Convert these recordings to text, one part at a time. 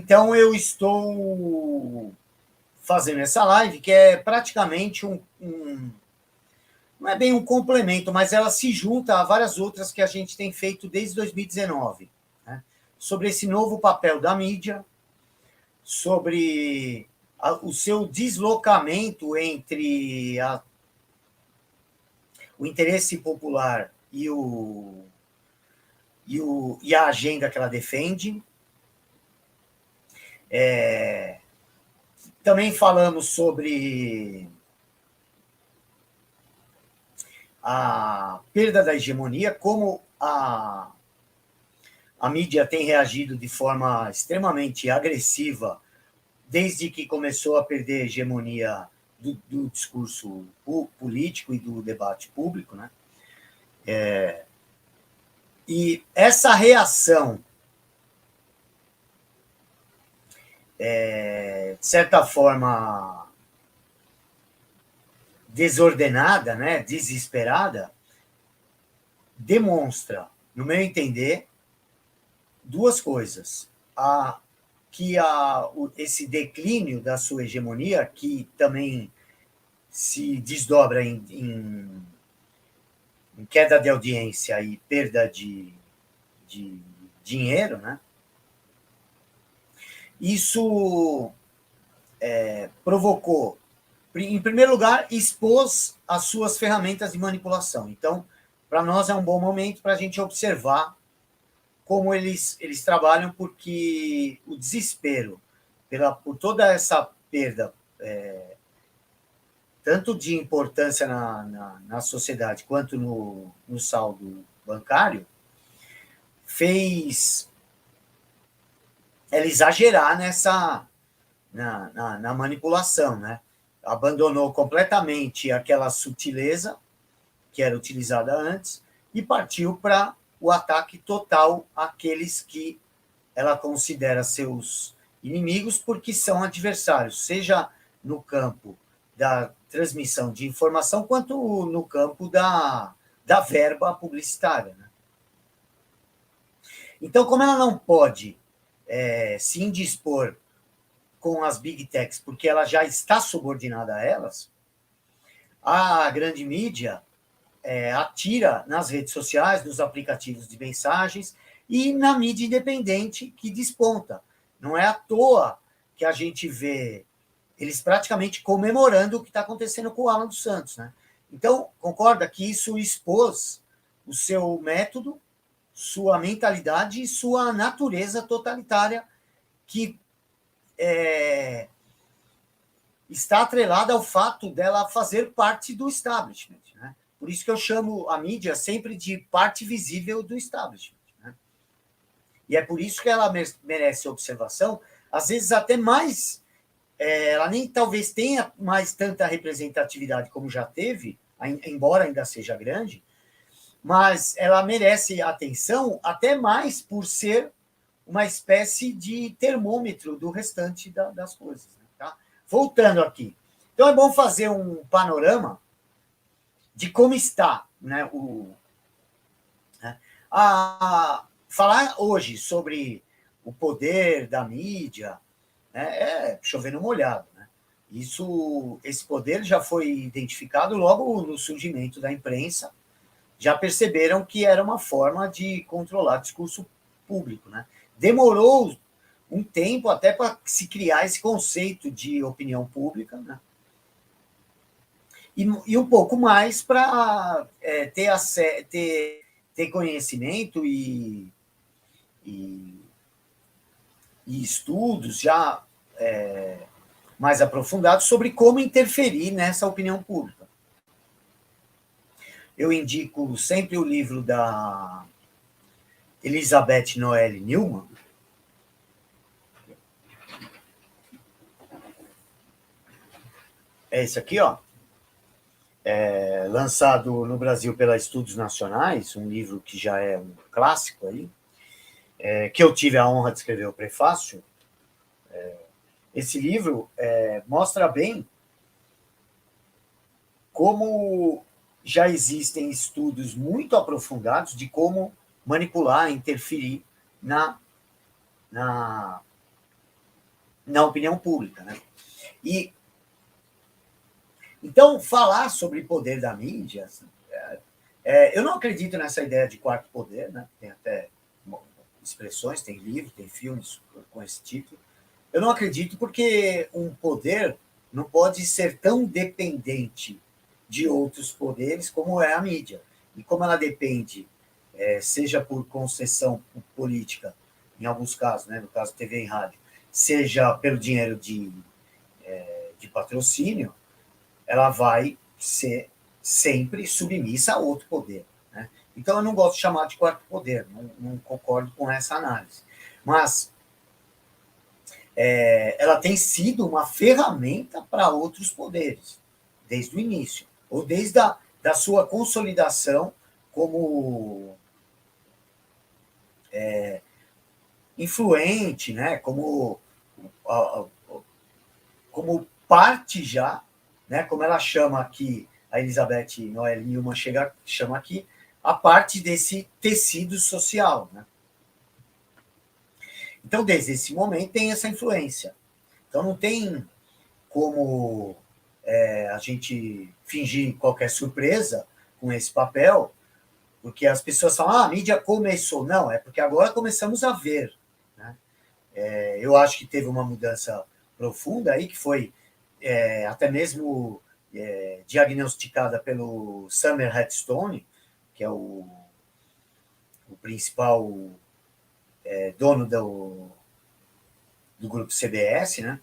Então, eu estou fazendo essa live, que é praticamente não é bem um complemento, mas ela se junta a várias outras que a gente tem feito desde 2019, né? Sobre esse novo papel da mídia, sobre o seu deslocamento entre o interesse popular e a agenda que ela defende. Também falamos sobre a perda da hegemonia, como a mídia tem reagido de forma extremamente agressiva desde que começou a perder a hegemonia do discurso político e do debate público, né? E essa reação, de certa forma, desordenada, né, desesperada, demonstra, no meu entender, duas coisas. Que esse declínio da sua hegemonia, que também se desdobra em queda de audiência e perda de dinheiro, né? Isso provocou, em primeiro lugar, expôs as suas ferramentas de manipulação. Então, para nós é um bom momento para a gente observar como eles trabalham, porque o desespero por toda essa perda, tanto de importância na sociedade quanto no saldo bancário, fez ela exagerar na manipulação, né? Abandonou completamente aquela sutileza que era utilizada antes e partiu para o ataque total àqueles que ela considera seus inimigos, porque são adversários, seja no campo da transmissão de informação, quanto no campo da verba publicitária, né? Então, como ela não pode se indispor com as big techs, porque ela já está subordinada a elas, a grande mídia atira nas redes sociais, nos aplicativos de mensagens e na mídia independente que desponta. Não é à toa que a gente vê eles praticamente comemorando o que está acontecendo com o Alan dos Santos, né? Então, concorda que isso expôs o seu método, sua mentalidade e sua natureza totalitária, que está atrelada ao fato dela fazer parte do establishment, né? Por isso que eu chamo a mídia sempre de parte visível do establishment, né? E é por isso que ela merece observação, às vezes até mais. Ela nem talvez tenha mais tanta representatividade como já teve, embora ainda seja grande, mas ela merece atenção até mais por ser uma espécie de termômetro do restante das coisas, né? Tá? Voltando aqui. Então, é bom fazer um panorama de como está, né, falar hoje sobre o poder da mídia, né, chover no molhado, né? Esse poder já foi identificado logo no surgimento da imprensa. Já perceberam que era uma forma de controlar o discurso público, né? Demorou um tempo até para se criar esse conceito de opinião pública, né? E um pouco mais para ter conhecimento e estudos já mais aprofundados sobre como interferir nessa opinião pública. Eu indico sempre o livro da Elizabeth Noelle Neumann. É esse aqui, ó. Lançado no Brasil pela Estudos Nacionais, um livro que já é um clássico aí, que eu tive a honra de escrever o prefácio. Esse livro mostra bem como já existem estudos muito aprofundados de como manipular, interferir na na opinião pública, né? E então falar sobre poder da mídia, eu não acredito nessa ideia de quarto poder, né? Tem até expressões, tem livro, tem filmes com esse título. Eu não acredito porque um poder não pode ser tão dependente de outros poderes como é a mídia. E como ela depende, seja por concessão política, em alguns casos, né, no caso TV e rádio, seja pelo dinheiro de patrocínio, ela vai ser sempre submissa a outro poder. Né? Então, eu não gosto de chamar de quarto poder, não concordo com essa análise. Mas ela tem sido uma ferramenta para outros poderes, desde o início, ou desde da sua consolidação como influente, né? Como parte já, né? Como ela chama aqui, a Elizabeth Noel Newman chama aqui, a parte desse tecido social. Né? Então, desde esse momento, tem essa influência. Então, não tem como a gente fingir qualquer surpresa com esse papel, porque as pessoas falam, a mídia começou. Não, é porque agora começamos a ver. Né? Eu acho que teve uma mudança profunda aí, que foi até mesmo diagnosticada pelo Sumner Redstone, que é o principal dono do grupo CBS, né?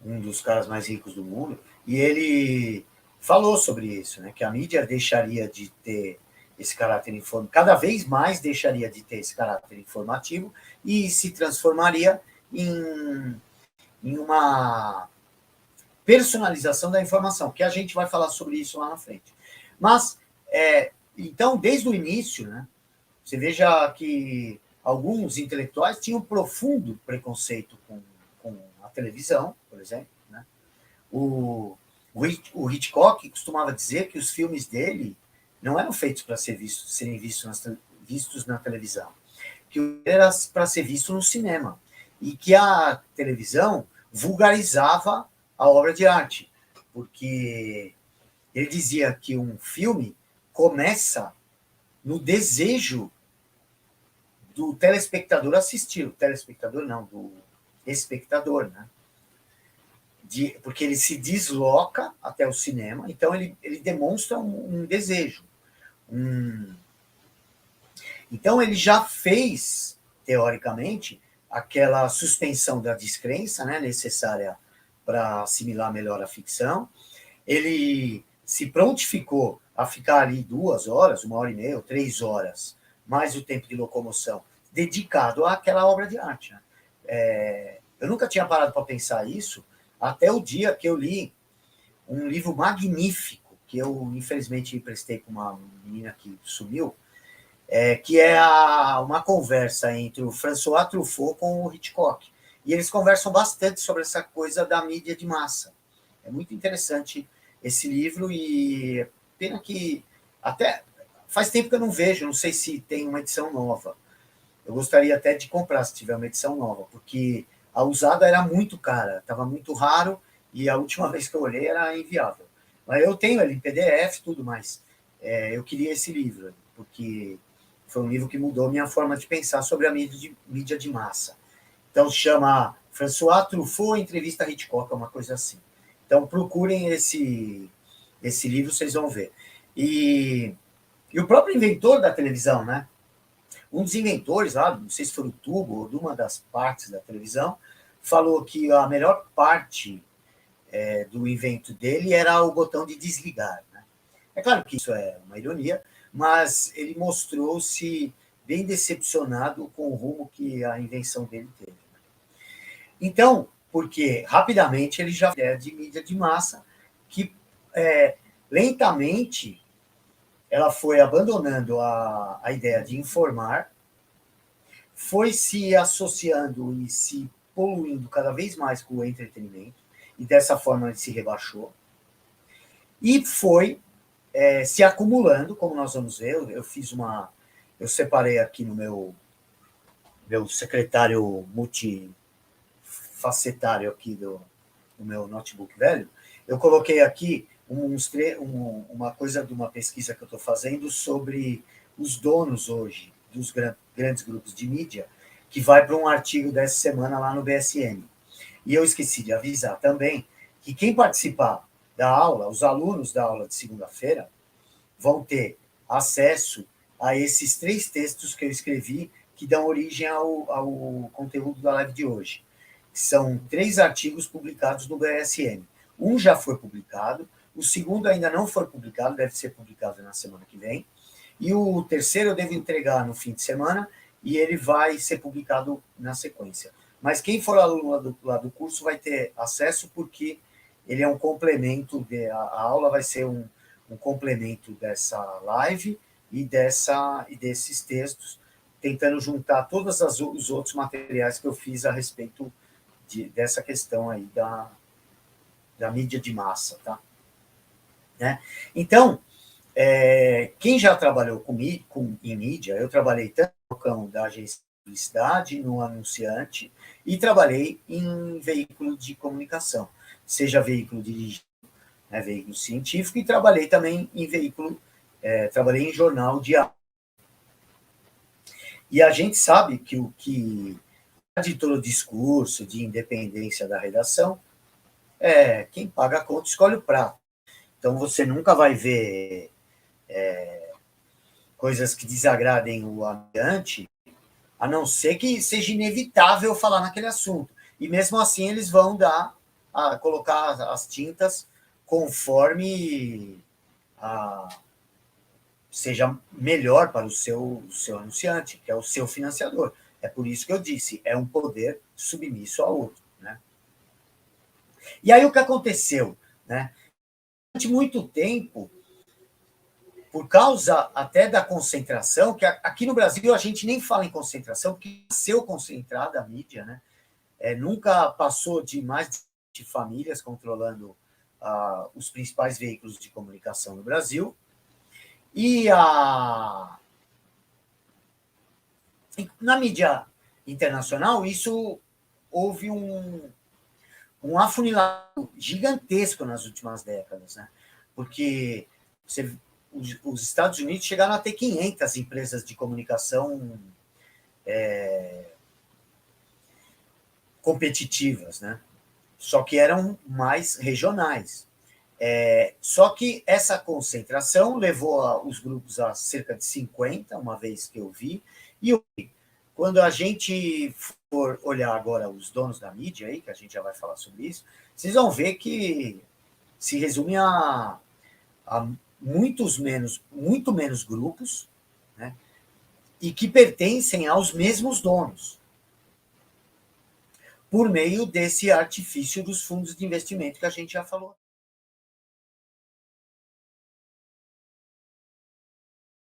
Um dos caras mais ricos do mundo, e ele falou sobre isso, né? Que a mídia deixaria de ter esse caráter informativo, cada vez mais deixaria de ter esse caráter informativo e se transformaria em uma personalização da informação, que a gente vai falar sobre isso lá na frente. Mas, então, desde o início, né, você veja que alguns intelectuais tinham profundo preconceito com a televisão, por exemplo. Né? O Hitchcock costumava dizer que os filmes dele não eram feitos para serem vistos na televisão, que era para ser visto no cinema, e que a televisão vulgarizava a obra de arte, porque ele dizia que um filme começa no desejo do telespectador assistir, o telespectador não, do espectador, né? Porque ele se desloca até o cinema, então ele demonstra um desejo. Então ele já fez, teoricamente, aquela suspensão da descrença, né, necessária para assimilar melhor a ficção. Ele se prontificou a ficar ali 2 horas, 1h30, 3 horas, mais o tempo de locomoção, dedicado àquela obra de arte. Né? Eu nunca tinha parado para pensar isso, até o dia que eu li um livro magnífico, que eu, infelizmente, emprestei para uma menina que sumiu, que é uma conversa entre o François Truffaut com o Hitchcock. E eles conversam bastante sobre essa coisa da mídia de massa. É muito interessante esse livro e pena que até faz tempo que eu não vejo, não sei se tem uma edição nova. Eu gostaria até de comprar se tiver uma edição nova, porque a usada era muito cara, estava muito raro e a última vez que eu olhei era inviável. Mas eu tenho ele em PDF e tudo mais. Eu queria esse livro, porque foi um livro que mudou minha forma de pensar sobre a mídia de massa. Então, chama François Truffaut, Entrevista a Hitchcock, é uma coisa assim. Então, procurem esse livro, vocês vão ver. E o próprio inventor da televisão, né? Um dos inventores lá, não sei se foi o tubo ou de uma das partes da televisão, falou que a melhor parte do invento dele era o botão de desligar. Né? É claro que isso é uma ironia, mas ele mostrou-se bem decepcionado com o rumo que a invenção dele teve. Então, porque rapidamente ele já é de mídia de massa, que lentamente ela foi abandonando a ideia de informar, foi se associando e se poluindo cada vez mais com o entretenimento, e dessa forma ele se rebaixou, e foi se acumulando, como nós vamos ver. Eu separei aqui no meu secretário facetário aqui do meu notebook velho, eu coloquei aqui uma coisa de uma pesquisa que eu estou fazendo sobre os donos hoje dos grandes grupos de mídia, que vai para um artigo dessa semana lá no BSN. E eu esqueci de avisar também que quem participar da aula, os alunos da aula de segunda-feira, vão ter acesso a esses 3 textos que eu escrevi que dão origem ao conteúdo da live de hoje. São 3 artigos publicados no BSN. Um já foi publicado, o segundo ainda não foi publicado, deve ser publicado na semana que vem, e o terceiro eu devo entregar no fim de semana, e ele vai ser publicado na sequência. Mas quem for aluno lá do curso vai ter acesso, porque ele é um complemento, a aula vai ser um complemento dessa live e desses textos, tentando juntar todos os outros materiais que eu fiz a respeito dessa questão aí da mídia de massa, tá? Né? Então, quem já trabalhou em mídia, eu trabalhei tanto no campo da agência de publicidade, no anunciante, e trabalhei em veículo de comunicação, seja veículo dirigido, veículo científico, e trabalhei também em trabalhei em jornal diário. E a gente sabe que o que ditou o discurso de independência da redação quem paga a conta escolhe o prato. Então, você nunca vai ver coisas que desagradem o ambiente, a não ser que seja inevitável falar naquele assunto. E mesmo assim, eles vão colocar as tintas conforme seja melhor para o seu anunciante, que é o seu financiador. É por isso que eu disse, é um poder submisso ao outro. Né? E aí o que aconteceu? Né? Durante muito tempo, por causa até da concentração, que aqui no Brasil a gente nem fala em concentração, porque nasceu concentrada a mídia, né? Nunca passou de mais de 20 famílias controlando os principais veículos de comunicação no Brasil. E na mídia internacional, isso houve um afunilamento gigantesco nas últimas décadas, né? Porque os Estados Unidos chegaram a ter 500 empresas de comunicação competitivas, né? Só que eram mais regionais. Só que essa concentração levou os grupos a cerca de 50, uma vez que eu vi, e quando a gente for olhar agora os donos da mídia, aí, que a gente já vai falar sobre isso, vocês vão ver que se resume a muito menos grupos, né, e que pertencem aos mesmos donos, por meio desse artifício dos fundos de investimento que a gente já falou.